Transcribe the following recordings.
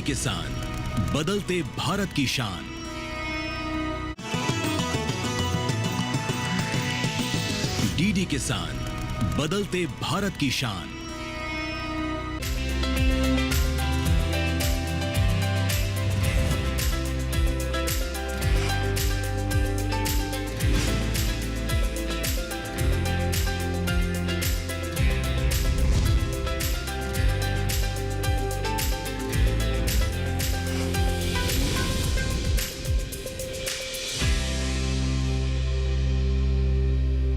किसान, बदलते भारत की शान। डीडी किसान, बदलते भारत की शान।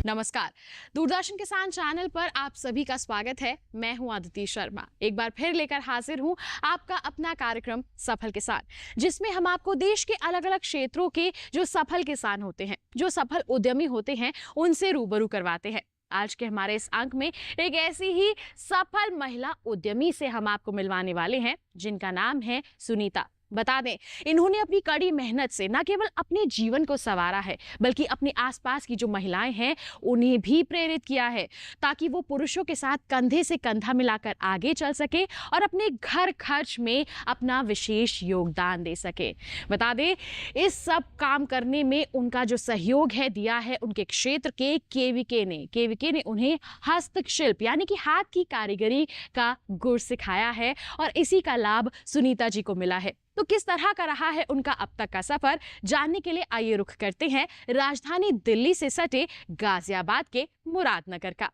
नमस्कार, दूरदर्शन किसान चैनल पर आप सभी का स्वागत है। मैं हूं अदिति शर्मा, एक बार फिर लेकर हाजिर हूं आपका अपना कार्यक्रम सफल किसान, जिसमें हम आपको देश के अलग अलग क्षेत्रों के जो सफल किसान होते हैं, जो सफल उद्यमी होते हैं, उनसे रूबरू करवाते हैं। आज के हमारे इस अंक में एक ऐसी ही सफल महिला उद्यमी से हम आपको मिलवाने वाले हैं, जिनका नाम है सुनीता। बता दें, इन्होंने अपनी कड़ी मेहनत से न केवल अपने जीवन को संवारा है, बल्कि अपने आसपास की जो महिलाएं हैं उन्हें भी प्रेरित किया है, ताकि वो पुरुषों के साथ कंधे से कंधा मिलाकर आगे चल सके और अपने घर खर्च में अपना विशेष योगदान दे सके। बता दें, इस सब काम करने में उनका जो सहयोग है दिया है उनके क्षेत्र के केवीके ने उन्हें हस्तशिल्प यानी कि हाथ की कारीगरी का गुर सिखाया है और इसी का लाभ सुनीता जी को मिला है। तो किस तरह का रहा है उनका अब तक का सफर, जानने के लिए आइए रुख करते हैं राजधानी दिल्ली से सटे गाजियाबाद के मुरादनगर का।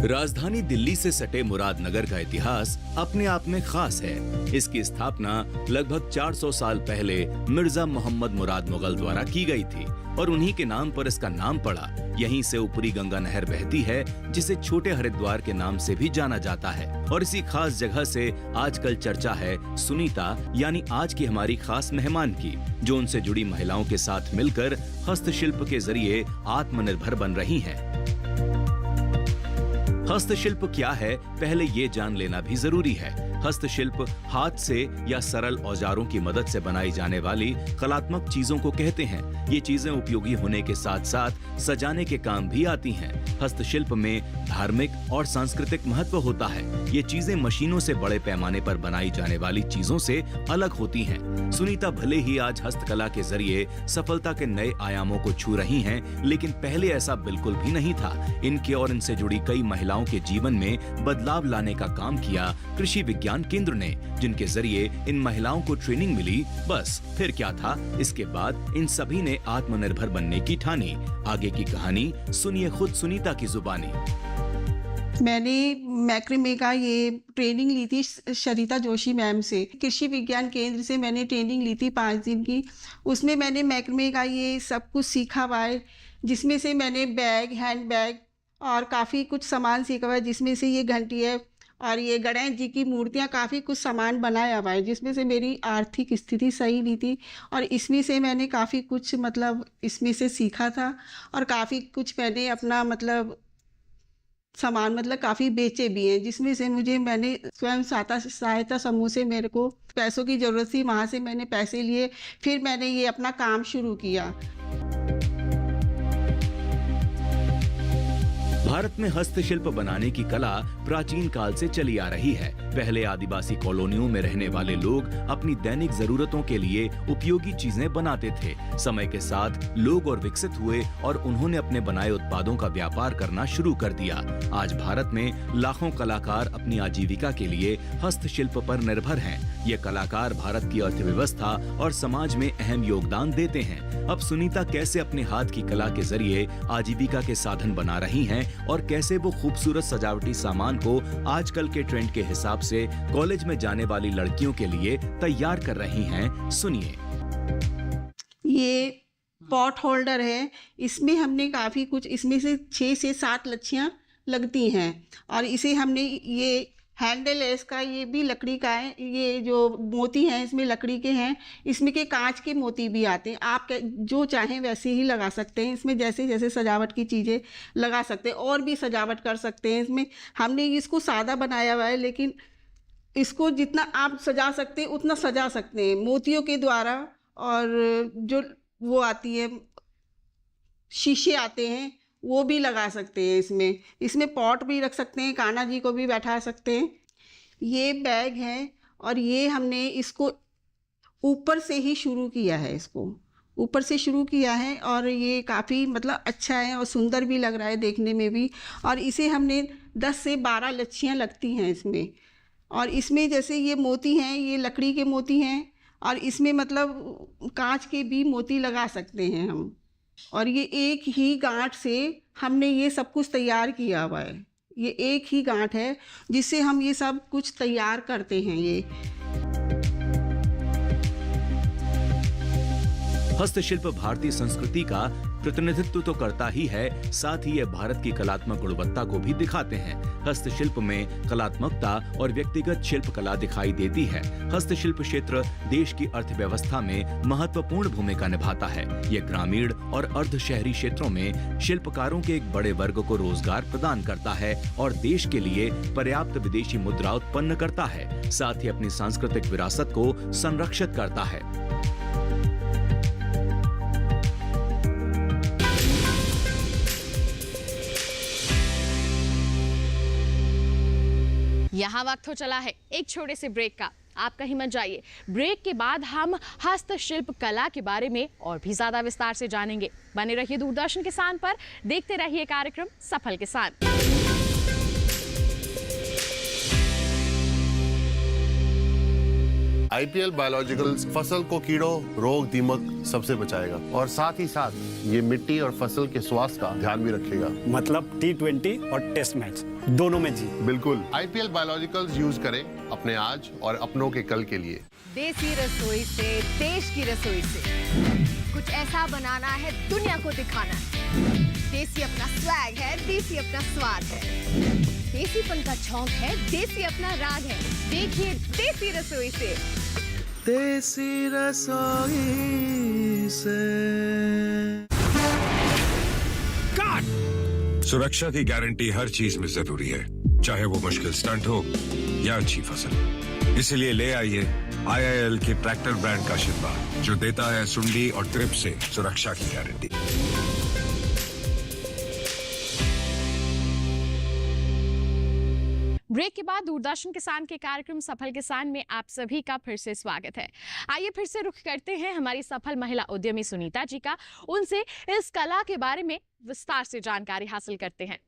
राजधानी दिल्ली से सटे मुरादनगर का इतिहास अपने आप में खास है। इसकी स्थापना लगभग 400 साल पहले मिर्जा मोहम्मद मुराद मुगल द्वारा की गई थी और उन्हीं के नाम पर इसका नाम पड़ा। यहीं से ऊपरी गंगा नहर बहती है, जिसे छोटे हरिद्वार के नाम से भी जाना जाता है। और इसी खास जगह से आजकल चर्चा है सुनीता यानी आज की हमारी खास मेहमान की, जो उनसे जुड़ी महिलाओं के साथ मिलकर हस्तशिल्प के जरिए आत्मनिर्भर बन रही हैं। हस्तशिल्प क्या है, पहले ये जान लेना भी जरूरी है। हस्तशिल्प हाथ से या सरल औजारों की मदद से बनाई जाने वाली कलात्मक चीजों को कहते हैं। ये चीजें उपयोगी होने के साथ साथ सजाने के काम भी आती हैं। हस्तशिल्प में धार्मिक और सांस्कृतिक महत्व होता है। ये चीजें मशीनों से बड़े पैमाने पर बनाई जाने वाली चीजों से अलग होती हैं। सुनीता भले ही आज हस्तकला के जरिए सफलता के नए आयामों को छू रही हैं, लेकिन पहले ऐसा बिल्कुल भी नहीं था। इनके और इनसे जुड़ी कई महिलाओं के जीवन में बदलाव लाने का काम किया कृषि विज्ञान केंद्र ने, जिनके जरिए इन महिलाओं को ट्रेनिंग मिली। बस फिर क्या था, इसके बाद इन सभी ने आत्मनिर्भर बनने की ठानी। आगे की कहानी सुनिए खुद सुनीता की जुबानी। मैंने मैक्रेमे का ये ट्रेनिंग ली थी सरिता जोशी मैम से, कृषि विज्ञान केंद्र से मैंने ट्रेनिंग ली थी 5 दिन की। उसमें मैंने मैक्रेमे का ये सब कुछ सीखा हुआ है, जिसमें से मैंने बैग, हैंड बैग और काफ़ी कुछ सामान सीखा हुआ है, जिसमें से ये घंटी है और ये गणेश जी की मूर्तियाँ, काफ़ी कुछ सामान बनाया हुआ है, जिसमें से मेरी आर्थिक स्थिति सही नहीं थी और इसमें से मैंने काफ़ी कुछ मतलब इसमें से सीखा था और काफ़ी कुछ मैंने अपना मतलब सामान मतलब काफ़ी बेचे भी हैं, जिसमें से मैंने स्वयं सहायता समूह से मेरे को पैसों की ज़रूरत थी, वहाँ से मैंने पैसे लिए, फिर मैंने ये अपना काम शुरू किया। भारत में हस्तशिल्प बनाने की कला प्राचीन काल से चली आ रही है। पहले आदिवासी कॉलोनियों में रहने वाले लोग अपनी दैनिक जरूरतों के लिए उपयोगी चीजें बनाते थे। समय के साथ लोग और विकसित हुए और उन्होंने अपने बनाए उत्पादों का व्यापार करना शुरू कर दिया। आज भारत में लाखों कलाकार अपनी आजीविका के लिए हस्तशिल्प पर निर्भर हैं। ये कलाकार भारत की अर्थव्यवस्था और समाज में अहम योगदान देते हैं। अब सुनीता कैसे अपने हाथ की कला के जरिए आजीविका के साधन बना रही हैं और कैसे वो खूबसूरत सजावटी सामान को आजकल के ट्रेंड के हिसाब से कॉलेज में जाने वाली लड़कियों के लिए तैयार कर रही हैं, सुनिए। ये पॉट होल्डर है, इसमें हमने काफ़ी कुछ, इसमें से 6 से 7 लच्छियाँ लगती हैं और इसे हमने ये हैंडल है इसका, ये भी लकड़ी का है। ये जो मोती हैं इसमें लकड़ी के हैं, इसमें के कांच के मोती भी आते हैं। आप जो चाहें वैसे ही लगा सकते हैं, इसमें जैसे जैसे सजावट की चीज़ें लगा सकते हैं और भी सजावट कर सकते हैं। इसमें हमने इसको सादा बनाया हुआ है, लेकिन इसको जितना आप सजा सकते हैं उतना सजा सकते हैं मोतियों के द्वारा। और जो वो आती है शीशे आते हैं वो भी लगा सकते हैं इसमें। इसमें पॉट भी रख सकते हैं, कान्हा जी को भी बैठा सकते हैं। ये बैग है और ये हमने इसको ऊपर से ही शुरू किया है, इसको ऊपर से शुरू किया है और ये काफ़ी मतलब अच्छा है और सुंदर भी लग रहा है देखने में भी। और इसे हमने 10 से 12 लच्छियाँ लगती हैं इसमें। और इसमें जैसे ये मोती हैं, ये लकड़ी के मोती हैं और इसमें मतलब कांच के भी मोती लगा सकते हैं हम। और ये एक ही गांठ से हमने ये सब कुछ तैयार किया हुआ है। ये एक ही गांठ है जिससे हम ये सब कुछ तैयार करते हैं। ये हस्तशिल्प भारतीय संस्कृति का प्रतिनिधित्व तो करता ही है, साथ ही ये भारत की कलात्मक गुणवत्ता को भी दिखाते हैं। हस्तशिल्प में कलात्मकता और व्यक्तिगत शिल्प कला दिखाई देती है। हस्तशिल्प क्षेत्र देश की अर्थव्यवस्था में महत्वपूर्ण भूमिका निभाता है। ये ग्रामीण और अर्ध शहरी क्षेत्रों में शिल्पकारों के एक बड़े वर्ग को रोजगार प्रदान करता है और देश के लिए पर्याप्त विदेशी मुद्रा उत्पन्न करता है। साथ ही अपनी सांस्कृतिक विरासत को संरक्षित करता है। यहाँ वक्त हो चला है एक छोटे से ब्रेक का। आप कहीं मत जाइए। ब्रेक के बाद हम हस्तशिल्प कला के बारे में और भी ज्यादा विस्तार से जानेंगे। बने रहिए दूरदर्शन किसान पर, देखते रहिए कार्यक्रम सफल किसान। आईपीएल बायोलॉजिकल्स फसल को कीड़ों, रोग, दीमक सबसे बचाएगा और साथ ही साथ ये मिट्टी और फसल के स्वास्थ्य का ध्यान भी रखेगा। मतलब T20 और टेस्ट मैच दोनों में जी। बिल्कुल, आईपीएल बायोलॉजिकल्स यूज करें अपने आज और अपनों के कल के लिए। देसी रसोई से, देश की रसोई से कुछ ऐसा बनाना है, दुनिया को दिखाना है। देसी अपना स्वैग है, देसी अपना स्वाद है, देसीपन का छौंक है, देसी अपना राग है। देखिए देसी रसोई से। देसी रसोई से। सुरक्षा की गारंटी हर चीज में जरूरी है, चाहे वो मुश्किल स्टंट हो या अच्छी फसल। इसलिए ले आइए IIL के ट्रैक्टर ब्रांड का शिल्पा, जो देता है सुंडी और ट्रिप से सुरक्षा की गारंटी। ब्रेक के बाद दूरदर्शन किसान के कार्यक्रम सफल किसान में आप सभी का फिर से स्वागत है। आइए फिर से रुख करते हैं हमारी सफल महिला उद्यमी सुनीता जी का। उनसे इस कला के बारे में विस्तार से जानकारी हासिल करते हैं।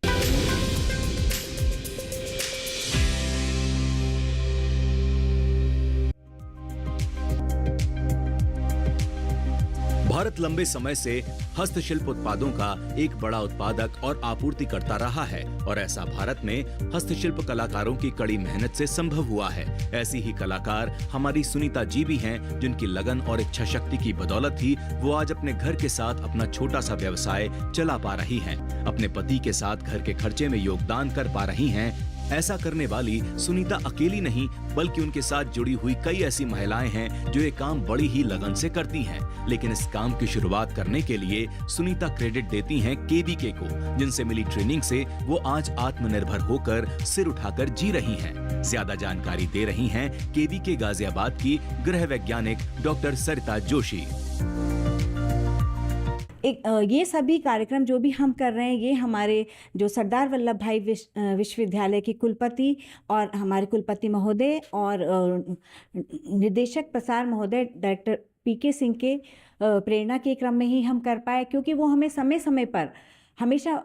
भारत लंबे समय से हस्तशिल्प उत्पादों का एक बड़ा उत्पादक और आपूर्तिकर्ता रहा है और ऐसा भारत में हस्तशिल्प कलाकारों की कड़ी मेहनत से संभव हुआ है। ऐसी ही कलाकार हमारी सुनीता जी भी हैं, जिनकी लगन और इच्छा शक्ति की बदौलत ही वो आज अपने घर के साथ अपना छोटा सा व्यवसाय चला पा रही हैं। अपने पति के साथ घर के खर्चे में योगदान कर पा रही हैं। ऐसा करने वाली सुनीता अकेली नहीं, बल्कि उनके साथ जुड़ी हुई कई ऐसी महिलाएं हैं जो ये काम बड़ी ही लगन से करती हैं। लेकिन इस काम की शुरुआत करने के लिए सुनीता क्रेडिट देती हैं केवीके को, जिनसे मिली ट्रेनिंग से वो आज आत्मनिर्भर होकर सिर उठाकर जी रही हैं। ज्यादा जानकारी दे रही हैं केवीके गाजियाबाद की गृह वैज्ञानिक डॉक्टर सरिता जोशी। ये सभी कार्यक्रम जो भी हम कर रहे हैं, ये हमारे जो सरदार वल्लभ भाई विश्वविद्यालय के कुलपति और हमारे कुलपति महोदय और निर्देशक प्रसार महोदय डायरेक्टर PK सिंह के प्रेरणा के क्रम में ही हम कर पाए, क्योंकि वो हमें समय समय पर हमेशा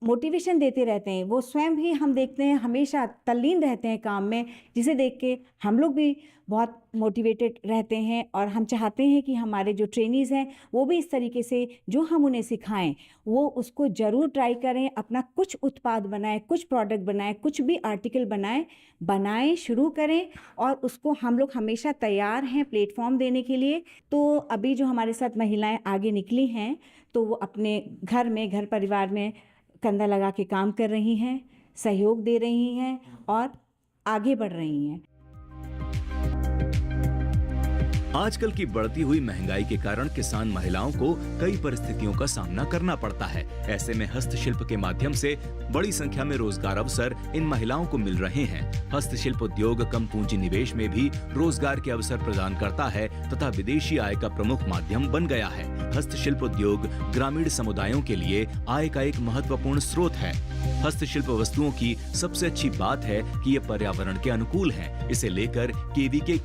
मोटिवेशन देते रहते हैं। वो स्वयं भी हम देखते हैं हमेशा तल्लीन रहते हैं काम में, जिसे देख के हम लोग भी बहुत मोटिवेटेड रहते हैं और हम चाहते हैं कि हमारे जो ट्रेनीज़ हैं वो भी इस तरीके से जो हम उन्हें सिखाएं वो उसको ज़रूर ट्राई करें, अपना कुछ उत्पाद बनाएं, कुछ प्रोडक्ट बनाएं, कुछ भी आर्टिकल बनाएं, शुरू करें और उसको हम लोग हमेशा तैयार हैं प्लेटफॉर्म देने के लिए। तो अभी जो हमारे साथ महिलाएं आगे निकली हैं तो वो अपने घर परिवार में कंधा लगा के काम कर रही हैं, सहयोग दे रही हैं और आगे बढ़ रही हैं। आजकल की बढ़ती हुई महंगाई के कारण किसान महिलाओं को कई परिस्थितियों का सामना करना पड़ता है। ऐसे में हस्तशिल्प के माध्यम से बड़ी संख्या में रोजगार अवसर इन महिलाओं को मिल रहे हैं। हस्तशिल्प उद्योग कम पूंजी निवेश में भी रोजगार के अवसर प्रदान करता है तथा विदेशी आय का प्रमुख माध्यम बन गया है। हस्तशिल्प उद्योग ग्रामीण समुदायों के लिए आय का एक महत्वपूर्ण स्रोत है। हस्तशिल्प वस्तुओं की सबसे अच्छी बात है कि ये पर्यावरण के अनुकूल हैं। इसे लेकर केवीके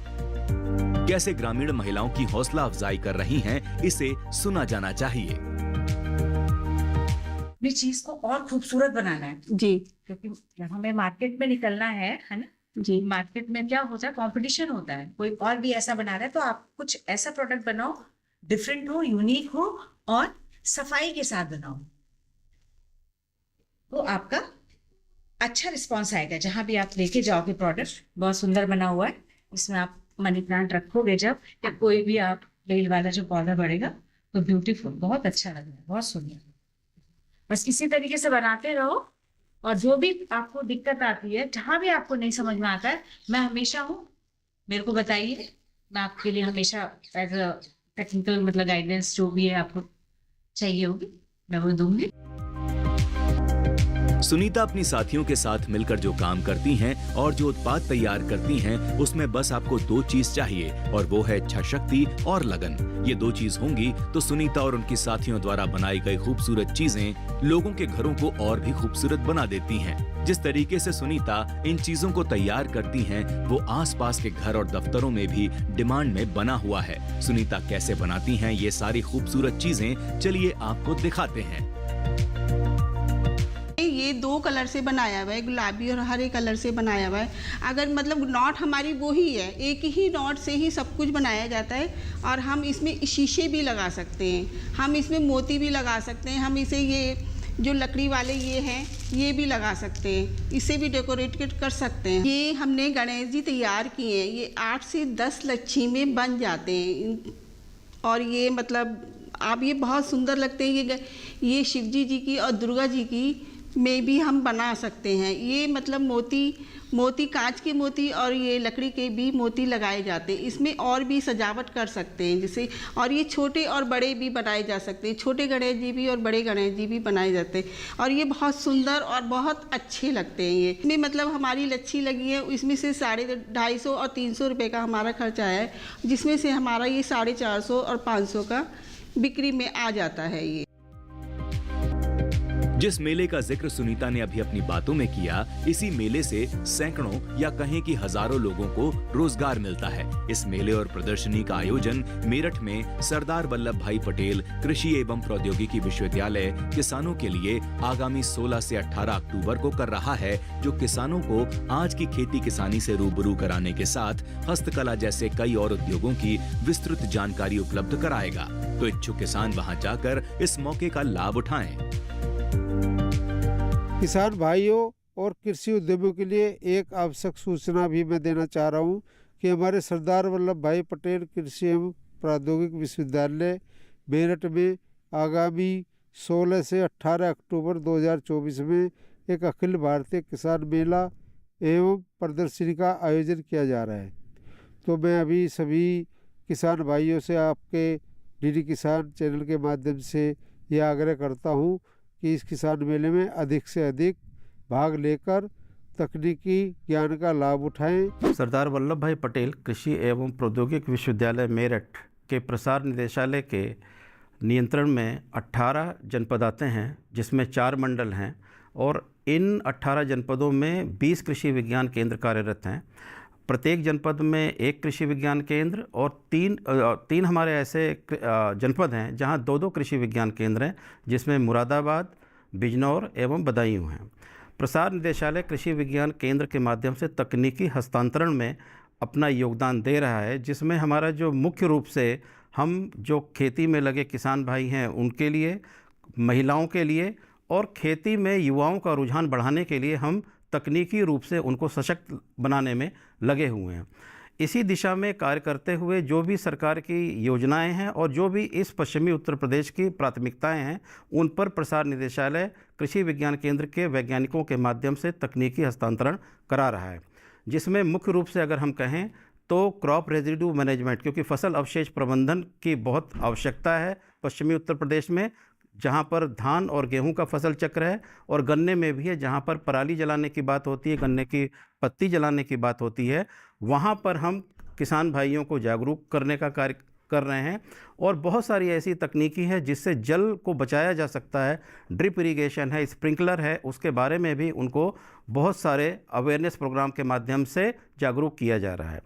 कैसे ग्रामीण महिलाओं की हौसला अफजाई कर रही हैं, इसे सुना जाना चाहिए। अपनी चीज को और खूबसूरत बनाना है जी क्योंकि जब हमें मार्केट में निकलना है ना, जी मार्केट में क्या होता है, कंपटीशन होता है, कोई और भी ऐसा बना रहा है, तो आप कुछ ऐसा प्रोडक्ट बनाओ, डिफरेंट हो, यूनिक हो और सफाई के साथ बनाओ, तो आपका अच्छा रिस्पॉन्स आएगा। जहां भी आप लेके जाओगे प्रोडक्ट बहुत सुंदर बना हुआ है, इसमें आप मनी प्लांट रखोगे जब, या कोई भी आप बेल वाला जो पौधा बढ़ेगा तो ब्यूटीफुल, बहुत अच्छा लग रहा है, बहुत सुंदर। बस इसी तरीके से बनाते रहो और जो भी आपको दिक्कत आती है, जहां भी आपको नहीं समझ में आता है, मैं हमेशा हूँ, मेरे को बताइए, मैं आपके लिए हमेशा एज अ टेक्निकल मतलब गाइडेंस जो भी है आपको चाहिए होगी मैं वो दूंगी। सुनीता अपनी साथियों के साथ मिलकर जो काम करती हैं और जो उत्पाद तैयार करती हैं, उसमें बस आपको 2 चीज चाहिए और वो है इच्छा शक्ति और लगन। ये 2 चीज होंगी तो सुनीता और उनकी साथियों द्वारा बनाई गई खूबसूरत चीजें लोगों के घरों को और भी खूबसूरत बना देती हैं। जिस तरीके से सुनीता इन चीजों को तैयार करती हैं, वो आसपास के घर और दफ्तरों में भी डिमांड में बना हुआ है। सुनीता कैसे बनाती हैं ये सारी खूबसूरत चीजें, चलिए आपको दिखाते हैं। ये 2 कलर से बनाया हुआ है, गुलाबी और हरे कलर से बनाया हुआ है। अगर मतलब नॉट हमारी वो ही है, एक ही नॉट से ही सब कुछ बनाया जाता है और हम इसमें शीशे भी लगा सकते हैं, हम इसमें मोती भी लगा सकते हैं, हम इसे ये जो लकड़ी वाले ये हैं ये भी लगा सकते हैं, इसे भी डेकोरेट कर सकते हैं। ये हमने गणेश जी तैयार किए हैं, ये 8 से 10 लच्छी में बन जाते हैं और ये मतलब आप ये बहुत सुंदर लगते हैं। ये शिव जी की और दुर्गा जी की में भी हम बना सकते हैं। ये मतलब मोती कांच के मोती और ये लकड़ी के भी मोती लगाए जाते हैं। इसमें और भी सजावट कर सकते हैं जैसे, और ये छोटे और बड़े भी बनाए जा सकते हैं, छोटे गणेश जी भी और बड़े गणेश जी भी बनाए जाते हैं और ये बहुत सुंदर और बहुत अच्छे लगते हैं। ये इसमें मतलब हमारी लच्छी लगी है, इसमें से 250 और 300 रुपये का हमारा खर्चा है, जिसमें से हमारा ये 450 और 500 का बिक्री में आ जाता है। ये जिस मेले का जिक्र सुनीता ने अभी अपनी बातों में किया, इसी मेले से सैकड़ों या कहें कि हजारों लोगों को रोजगार मिलता है। इस मेले और प्रदर्शनी का आयोजन मेरठ में सरदार वल्लभ भाई पटेल कृषि एवं प्रौद्योगिकी विश्वविद्यालय किसानों के लिए आगामी 16 से 18 अक्टूबर को कर रहा है, जो किसानों को आज की खेती किसानी से रूबरू कराने के साथ हस्तकला जैसे कई और उद्योगों की विस्तृत जानकारी उपलब्ध कराएगा। तो इच्छुक किसान वहां जाकर इस मौके का लाभ उठाएं। किसान भाइयों और कृषि उद्यमियों के लिए एक आवश्यक सूचना भी मैं देना चाह रहा हूं कि हमारे सरदार वल्लभ भाई पटेल कृषि एवं प्रौद्योगिकी विश्वविद्यालय मेरठ में आगामी 16 से 18 अक्टूबर 2024 में एक अखिल भारतीय किसान मेला एवं प्रदर्शनी का आयोजन किया जा रहा है। तो मैं अभी सभी किसान भाइयों से आपके डीडी किसान चैनल के माध्यम से ये आग्रह करता हूँ कि इस किसान मेले में अधिक से अधिक भाग लेकर तकनीकी ज्ञान का लाभ उठाएं। सरदार वल्लभ भाई पटेल कृषि एवं प्रौद्योगिकी विश्वविद्यालय मेरठ के प्रसार निदेशालय के नियंत्रण में 18 जनपद आते हैं, जिसमें 4 मंडल हैं और इन 18 जनपदों में 20 कृषि विज्ञान केंद्र कार्यरत हैं। प्रत्येक जनपद में 1 कृषि विज्ञान केंद्र और 3 हमारे ऐसे जनपद हैं जहां 2-2 कृषि विज्ञान केंद्र हैं, जिसमें मुरादाबाद, बिजनौर एवं बदायूं हैं। प्रसार निदेशालय कृषि विज्ञान केंद्र के माध्यम से तकनीकी हस्तांतरण में अपना योगदान दे रहा है, जिसमें हमारा जो मुख्य रूप से हम जो खेती में लगे किसान भाई हैं उनके लिए, महिलाओं के लिए और खेती में युवाओं का रुझान बढ़ाने के लिए हम तकनीकी रूप से उनको सशक्त बनाने में लगे हुए हैं। इसी दिशा में कार्य करते हुए जो भी सरकार की योजनाएं हैं और जो भी इस पश्चिमी उत्तर प्रदेश की प्राथमिकताएं हैं, उन पर प्रसार निदेशालय कृषि विज्ञान केंद्र के वैज्ञानिकों के माध्यम से तकनीकी हस्तांतरण करा रहा है, जिसमें मुख्य रूप से अगर हम कहें तो क्रॉप रेजिड्यू मैनेजमेंट, क्योंकि फसल अवशेष प्रबंधन की बहुत आवश्यकता है पश्चिमी उत्तर प्रदेश में, जहाँ पर धान और गेहूं का फसल चक्र है और गन्ने में भी है, जहाँ पर पराली जलाने की बात होती है, गन्ने की पत्ती जलाने की बात होती है, वहाँ पर हम किसान भाइयों को जागरूक करने का कार्य कर रहे हैं। और बहुत सारी ऐसी तकनीकी है जिससे जल को बचाया जा सकता है। ड्रिप इरिगेशन है, स्प्रिंकलर है, उसके बारे में भी उनको बहुत सारे अवेयरनेस प्रोग्राम के माध्यम से जागरूक किया जा रहा है।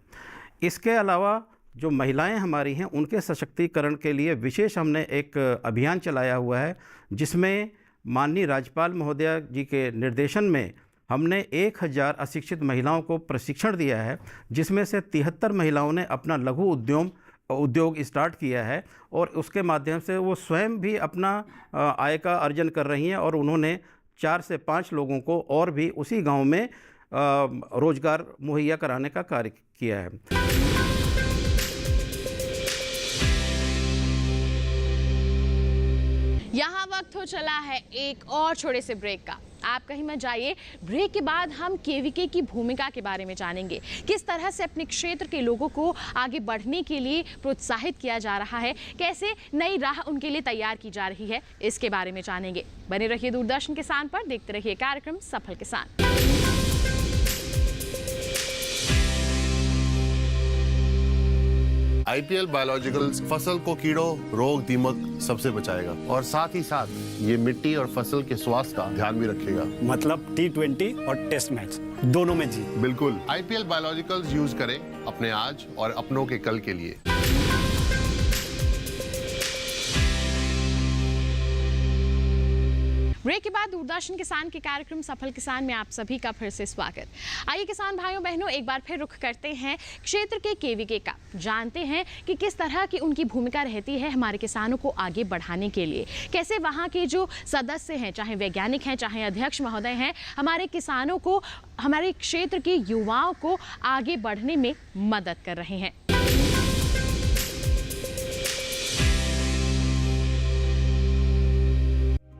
इसके अलावा जो महिलाएं हमारी हैं उनके सशक्तिकरण के लिए विशेष हमने एक अभियान चलाया हुआ है, जिसमें माननीय राज्यपाल महोदया जी के निर्देशन में हमने 1000 अशिक्षित महिलाओं को प्रशिक्षण दिया है, जिसमें से 73 महिलाओं ने अपना लघु उद्योग स्टार्ट किया है और उसके माध्यम से वो स्वयं भी अपना आय का अर्जन कर रही हैं और उन्होंने 4 से 5 लोगों को और भी उसी गांव में रोजगार मुहैया कराने का कार्य किया है। यहाँ वक्त हो चला है एक और छोटे से ब्रेक का। आप कहीं मत जाइए। ब्रेक के बाद हम केवीके की भूमिका के बारे में जानेंगे, किस तरह से अपने क्षेत्र के लोगों को आगे बढ़ने के लिए प्रोत्साहित किया जा रहा है, कैसे नई राह उनके लिए तैयार की जा रही है, इसके बारे में जानेंगे। बने रहिए दूरदर्शन किसान पर, देखते रहिए कार्यक्रम सफल किसान। आईपीएल बायोलॉजिकल्स फसल को कीड़ों, रोग, दीमक सबसे बचाएगा और साथ ही साथ ये मिट्टी और फसल के स्वास्थ्य का ध्यान भी रखेगा। मतलब T20 और टेस्ट मैच दोनों में जी। बिल्कुल, आईपीएल बायोलॉजिकल्स यूज करें अपने आज और अपनों के कल के लिए। ब्रेक के बाद दूरदर्शन किसान के कार्यक्रम सफल किसान में आप सभी का फिर से स्वागत। आइए किसान भाइयों बहनों, एक बार फिर रुख करते हैं क्षेत्र के केवीके का। जानते हैं कि किस तरह की उनकी भूमिका रहती है हमारे किसानों को आगे बढ़ाने के लिए, कैसे वहाँ के जो सदस्य हैं, चाहे वैज्ञानिक हैं, चाहे अध्यक्ष महोदय हैं, हमारे किसानों को, हमारे क्षेत्र के युवाओं को आगे बढ़ने में मदद कर रहे हैं।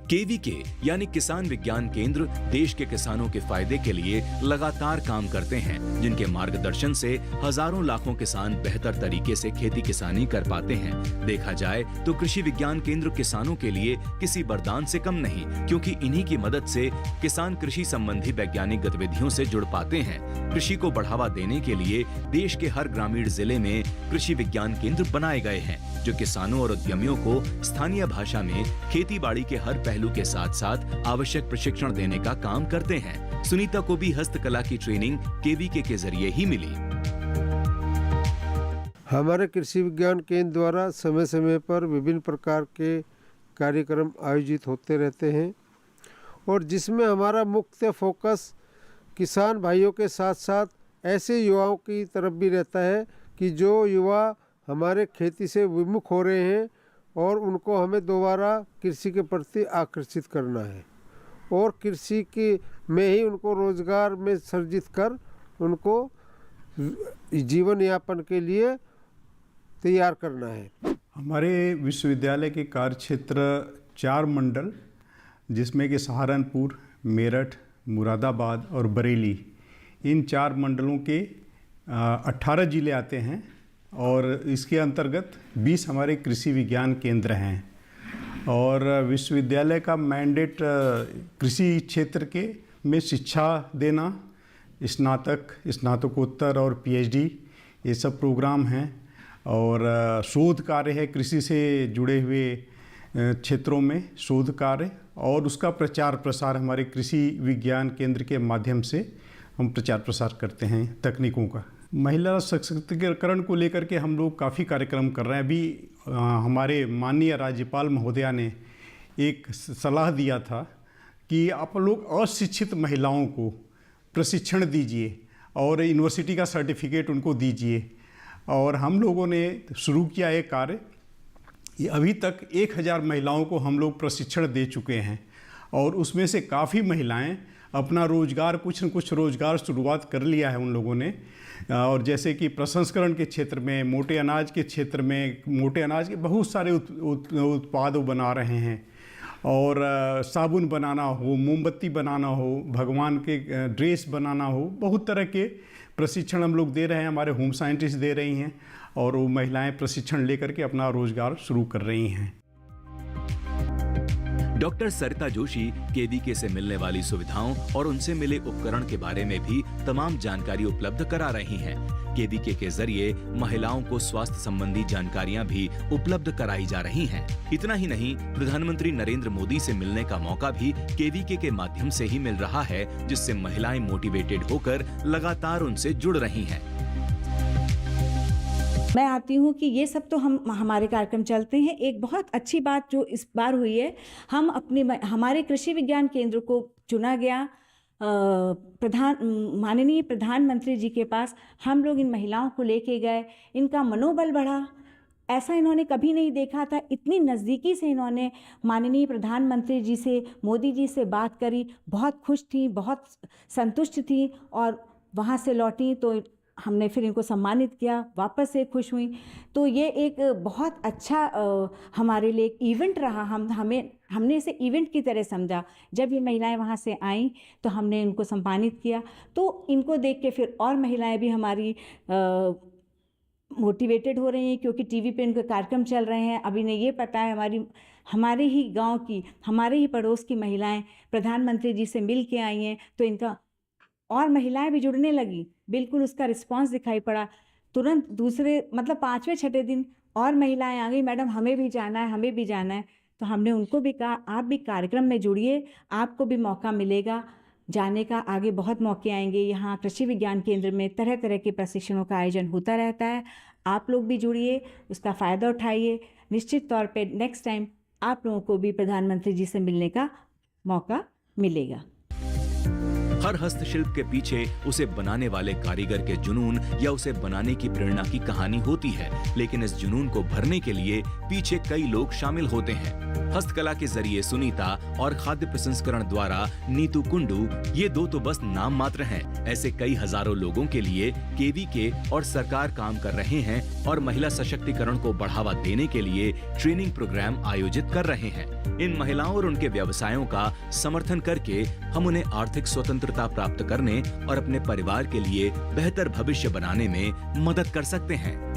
केवीके यानी किसान विज्ञान केंद्र देश के किसानों के फायदे के लिए लगातार काम करते हैं, जिनके मार्गदर्शन से हजारों लाखों किसान बेहतर तरीके से खेती किसानी कर पाते हैं। देखा जाए तो कृषि विज्ञान केंद्र किसानों के लिए किसी वरदान से कम नहीं, क्योंकि इन्हीं की मदद से किसान कृषि संबंधी वैज्ञानिक गतिविधियों से जुड़ पाते हैं। कृषि को बढ़ावा देने के लिए देश के हर ग्रामीण जिले में कृषि विज्ञान केंद्र बनाए गए हैं, जो किसानों और उद्यमियों को स्थानीय भाषा में खेती बाड़ी के हर पहलू के साथ साथ आवश्यक प्रशिक्षण देने का काम करते हैं। सुनीता को भी हस्तकला की ट्रेनिंग केवीके के जरिए ही मिली। हमारे कृषि विज्ञान केंद्र द्वारा समय समय पर विभिन्न प्रकार के कार्यक्रम आयोजित होते रहते हैं और जिसमें हमारा मुख्य फोकस किसान भाइयों के साथ साथ ऐसे युवाओं की तरफ भी रहता है कि जो युवा हमारे खेती से विमुख हो रहे हैं और उनको हमें दोबारा कृषि के प्रति आकर्षित करना है और कृषि के में ही उनको रोजगार में सर्जित कर उनको जीवन यापन के लिए तैयार करना है। हमारे विश्वविद्यालय के कार्य क्षेत्र 4 मंडल, जिसमें कि सहारनपुर, मेरठ, मुरादाबाद और बरेली, इन 4 मंडलों के 18 जिले आते हैं और इसके अंतर्गत 20 हमारे कृषि विज्ञान केंद्र हैं। और विश्वविद्यालय का मैंडेट कृषि क्षेत्र के में शिक्षा देना, स्नातक, स्नातकोत्तर और पीएचडी, ये सब प्रोग्राम हैं। और शोध कार्य है कृषि से जुड़े हुए क्षेत्रों में शोध कार्य, और उसका प्रचार प्रसार हमारे कृषि विज्ञान केंद्र के माध्यम से हम प्रचार प्रसार करते हैं तकनीकों का। महिला सशक्तिकरण को लेकर के हम लोग काफ़ी कार्यक्रम कर रहे हैं। अभी हमारे माननीय राज्यपाल महोदया ने एक सलाह दिया था कि आप लोग अशिक्षित महिलाओं को प्रशिक्षण दीजिए और यूनिवर्सिटी का सर्टिफिकेट उनको दीजिए। और हम लोगों ने शुरू किया एक कार्य, ये अभी तक 1000 महिलाओं को हम लोग प्रशिक्षण दे चुके हैं और उसमें से काफ़ी महिलाएं अपना रोज़गार, कुछ न कुछ रोज़गार शुरुआत कर लिया है उन लोगों ने। और जैसे कि प्रसंस्करण के क्षेत्र में, मोटे अनाज के क्षेत्र में, मोटे अनाज के बहुत सारे उत्पाद बना रहे हैं। और साबुन बनाना हो, मोमबत्ती बनाना हो, भगवान के ड्रेस बनाना हो, बहुत तरह के प्रशिक्षण हम लोग दे रहे हैं। हमारे होम साइंटिस्ट दे रही हैं और वो महिलाएं प्रशिक्षण लेकर के अपना रोजगार शुरू कर रही हैं। डॉक्टर सरिता जोशी केवीके से मिलने वाली सुविधाओं और उनसे मिले उपकरण के बारे में भी तमाम जानकारी उपलब्ध करा रही हैं। केवीके के जरिए महिलाओं को स्वास्थ्य संबंधी जानकारियां भी उपलब्ध कराई जा रही हैं। इतना ही नहीं, प्रधानमंत्री नरेंद्र मोदी से मिलने का मौका भी केवीके के माध्यम से ही मिल रहा है, जिससे महिलाएं मोटिवेटेड होकर लगातार उनसे जुड़ रही हैं। मैं आती हूँ कि ये सब तो हमारे कार्यक्रम चलते हैं। एक बहुत अच्छी बात जो इस बार हुई है, हमारे कृषि विज्ञान केंद्र को चुना गया। माननीय प्रधानमंत्री जी के पास हम लोग इन महिलाओं को लेके गए, इनका मनोबल बढ़ा। ऐसा इन्होंने कभी नहीं देखा था। इतनी नज़दीकी से इन्होंने माननीय प्रधानमंत्री जी से, मोदी जी से बात करी, बहुत खुश थी, बहुत संतुष्ट थी और वहाँ से लौटी तो हमने फिर इनको सम्मानित किया, वापस से खुश हुई। तो ये एक बहुत अच्छा हमारे लिए एक इवेंट रहा। हमने इसे इवेंट की तरह समझा। जब ये महिलाएं वहाँ से आईं तो हमने इनको सम्मानित किया, तो इनको देख के फिर और महिलाएं भी हमारी मोटिवेटेड हो रही हैं, क्योंकि टीवी पे इनके कार्यक्रम चल रहे हैं। अभी इन्हें ये पता है हमारे ही गांव की, हमारे ही पड़ोस की महिलाएं प्रधानमंत्री जी से मिल के आई हैं, तो इनका और महिलाएं भी जुड़ने लगी। बिल्कुल उसका रिस्पांस दिखाई पड़ा। तुरंत दूसरे 5वें 6ठे दिन और महिलाएं आ गई, मैडम हमें भी जाना है, हमें भी जाना है। तो हमने उनको भी कहा आप भी कार्यक्रम में जुड़िए, आपको भी मौका मिलेगा जाने का। आगे बहुत मौके आएंगे। यहाँ कृषि विज्ञान केंद्र में तरह तरह के प्रशिक्षणों का आयोजन होता रहता है। आप लोग भी जुड़िए, उसका फ़ायदा उठाइए। निश्चित तौर पे नेक्स्ट टाइम आप लोगों को भी प्रधानमंत्री जी से मिलने का मौका मिलेगा। हर हस्तशिल्प के पीछे उसे बनाने वाले कारीगर के जुनून या उसे बनाने की प्रेरणा की कहानी होती है, लेकिन इस जुनून को भरने के लिए पीछे कई लोग शामिल होते हैं। हस्तकला के जरिए सुनीता और खाद्य प्रसंस्करण द्वारा नीतू कुंडू, ये दो तो बस नाम मात्र हैं। ऐसे कई हजारों लोगों के लिए केवीके और सरकार काम कर रहे हैं और महिला सशक्तिकरण को बढ़ावा देने के लिए ट्रेनिंग प्रोग्राम आयोजित कर रहे हैं। इन महिलाओं और उनके व्यवसायों का समर्थन करके हम उन्हें आर्थिक स्वतंत्रता प्राप्त करने और अपने परिवार के लिए बेहतर भविष्य बनाने में मदद कर सकते हैं।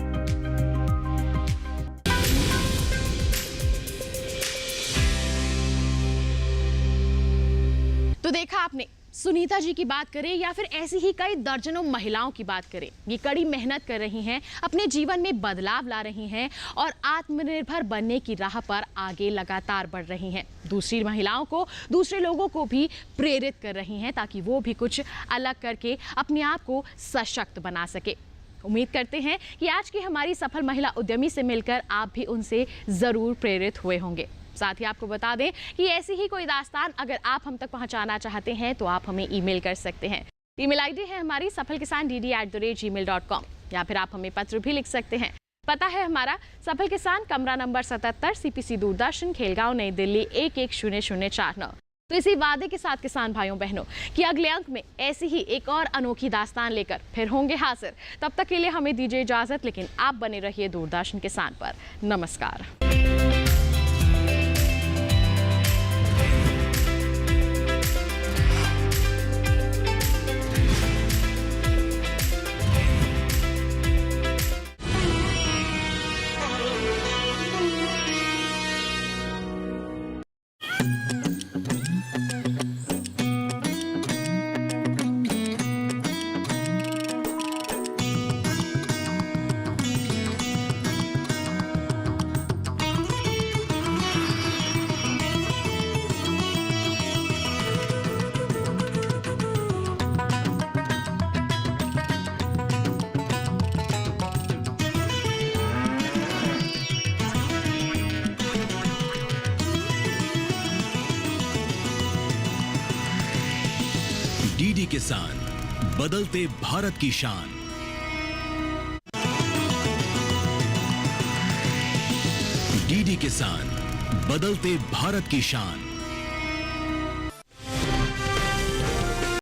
तो देखा आपने, सुनीता जी की बात करें या फिर ऐसी ही कई दर्जनों महिलाओं की बात करें, ये कड़ी मेहनत कर रही हैं, अपने जीवन में बदलाव ला रही हैं और आत्मनिर्भर बनने की राह पर आगे लगातार बढ़ रही हैं। दूसरी महिलाओं को, दूसरे लोगों को भी प्रेरित कर रही हैं ताकि वो भी कुछ अलग करके अपने आप को सशक्त बना सके। उम्मीद करते हैं कि आज की हमारी सफल महिला उद्यमी से मिलकर आप भी उनसे ज़रूर प्रेरित हुए होंगे। साथ ही आपको बता दें कि ऐसी ही कोई दास्तान अगर आप हम तक पहुंचाना चाहते हैं तो आप हमें ईमेल कर सकते हैं। ईमेल आईडी है हमारी safalkisan@gmail.com, या फिर आप हमें पत्र भी लिख सकते हैं। पता है हमारा सफल किसान, कमरा नंबर 77, CPC दूरदर्शन, खेलगांव, नई दिल्ली 110049। तो इसी वादे के साथ किसान भाइयों बहनों कि अगले अंक में ऐसी ही एक और अनोखी दास्तान लेकर फिर होंगे हाजिर। तब तक के लिए हमें दीजिए इजाजत, लेकिन आप बने रहिए दूरदर्शन किसान पर। नमस्कार। डीडी किसान, बदलते भारत की शान। डीडी किसान, बदलते भारत की शान।